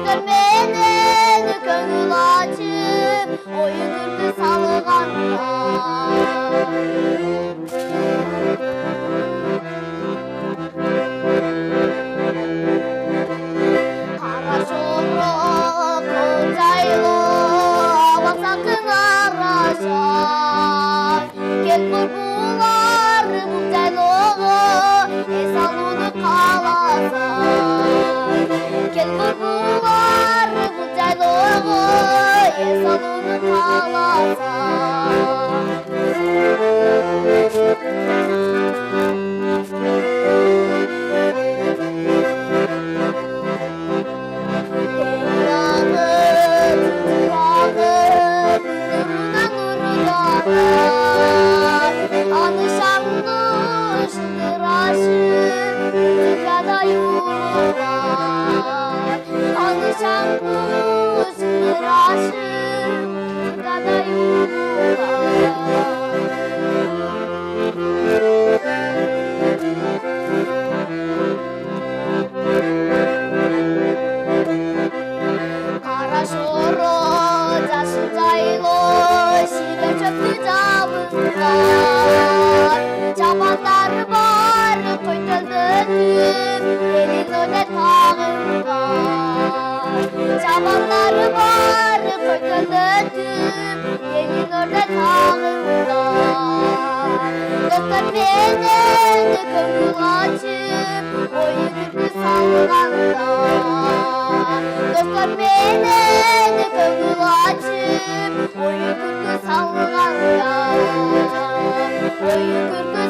достор менен көңүл ачып оюн күлкү салганда кара шоңрок жайлоо абасакын арашат кел курбулар бул жайлоого эс алууну кааласаң кел курбулар бул жайлоого эс алууну кааласаң аны шаңды шылдырашып жада юлар аны шаңды шылдырашып жада кара шоро жашыл жайлоо шире чөптү жабынган чабандар бар кой төлдөтүп элин өне тагынган чабандар бар кой төлдөтүп элин өне тагынган достор менен көңүл ачып оюн күлкү салганда достор менен көңүл ачып оюн күлкү салганда оюн күлкү